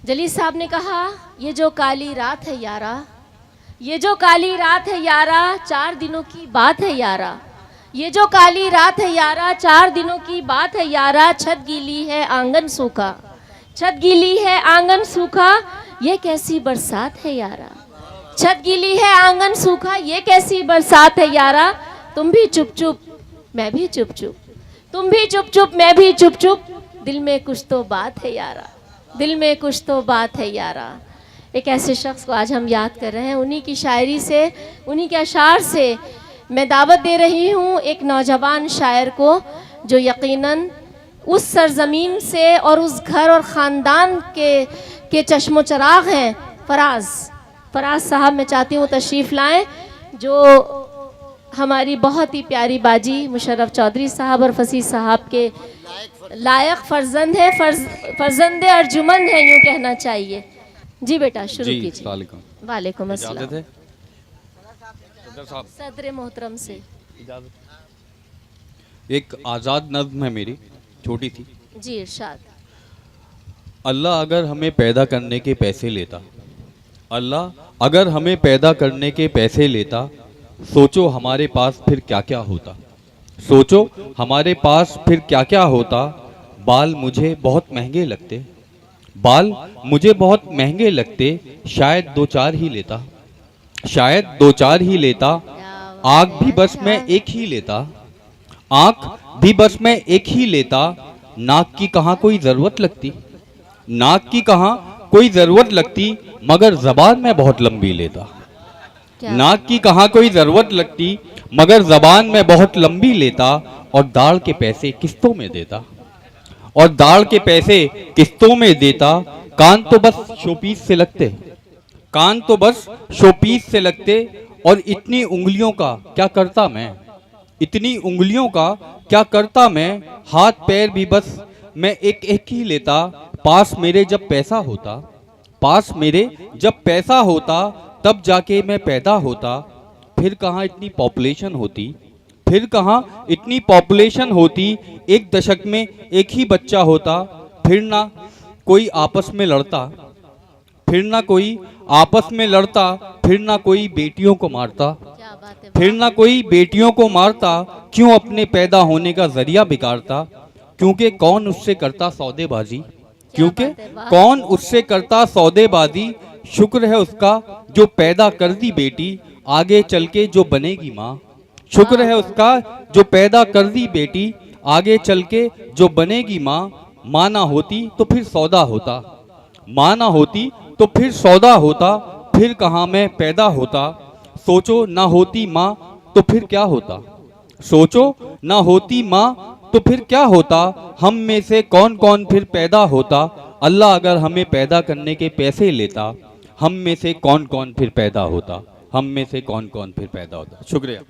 जलील साहब ने कहा, ये जो काली रात है यारा, ये जो काली रात है यारा, 4 दिनों की बात है यारा। ये जो काली रात है यारा, 4 दिनों की बात है यारा। छत गीली है आंगन सूखा, छत गीली है आंगन सूखा, ये कैसी बरसात है यारा। छत गीली है आंगन सूखा, ये कैसी बरसात है यारा। तुम भी चुप चुप मैं भी चुप चुप, तुम भी चुप चुप मैं भी चुप चुप, दिल में कुछ तो बात है यारा, दिल में कुछ तो बात है यारा। एक ऐसे शख्स को आज हम याद कर रहे हैं, उन्हीं की शायरी से, उन्हीं के अशार से मैं दावत दे रही हूँ एक नौजवान शायर को, जो यकीनन उस सरजमीन से और उस घर और ख़ानदान के चश्मो चराग हैं। फराज साहब मैं चाहती हूँ तशरीफ़ लाएं, जो हमारी बहुत ही प्यारी बाजी मुशर्रफ चौधरी साहब और फसीह साहब के लायक फर्जंद है, फर्जंद अर्जुमंद है यूँ कहना चाहिए। जी बेटा शुरू कीजिए। वालेकुम अस्सलाम। सदर मोहतरम से एक आज़ाद नज़्म है मेरी, छोटी सी। जी इरशाद। अल्लाह अगर हमें पैदा करने के पैसे लेता, अल्लाह अगर हमें पैदा करने के पैसे लेता, सोचो हमारे पास फिर क्या क्या होता। सोचो हमारे पास फिर क्या क्या होता। बाल मुझे बहुत महंगे लगते, बाल मुझे बहुत महंगे लगते, शायद 2-4 ही लेता, शायद 2-4 ही लेता। आँख भी बस मैं एक ही लेता, आँख भी बस मैं एक ही लेता। नाक की कहाँ कोई ज़रूरत लगती, नाक की कहाँ कोई ज़रूरत लगती, मगर ज़बान में बहुत लंबी लेता। नाक की कहाँ कोई ज़रूरत लगती, मगर ज़बान में बहुत लंबी लेता। और दाढ़ के पैसे किस्तों में देता, और दाढ़ के पैसे किस्तों में देता। कान तो बस शोपीस से लगते, कान तो बस शोपीस से लगते। और इतनी उंगलियों का क्या करता मैं, इतनी उंगलियों का क्या करता मैं। हाथ पैर भी बस मैं एक एक ही लेता। पास मेरे जब पैसा होता, पास मेरे जब पैसा होता, तब जाके मैं पैदा होता। फिर कहाँ इतनी पॉपुलेशन होती, फिर कहाँ इतनी पॉपुलेशन होती। एक दशक में एक ही बच्चा होता। फिर ना कोई आपस में लड़ता, फिर ना कोई आपस में लड़ता। फिर ना कोई बेटियों को मारता, फिर ना कोई बेटियों को मारता। क्यों अपने पैदा होने का जरिया बिगाड़ता, क्योंकि कौन उससे करता सौदेबाजी, क्योंकि कौन उससे करता सौदेबाजी। शुक्र है उसका जो पैदा कर दी बेटी, आगे चल के जो बनेगी माँ। शुक्र है उसका जो पैदा कर दी बेटी, आगे चल के जो बनेगी माँ। माँ ना होती तो फिर सौदा होता, माँ ना होती तो फिर सौदा होता। फिर कहाँ मैं पैदा होता। सोचो ना होती माँ तो फिर क्या होता, सोचो ना होती माँ तो फिर क्या होता। हम में से कौन कौन फिर पैदा होता। अल्लाह अगर हमें पैदा करने के पैसे लेता, हम में से कौन कौन फिर पैदा होता, हम में से कौन कौन फिर पैदा होता। शुक्रिया।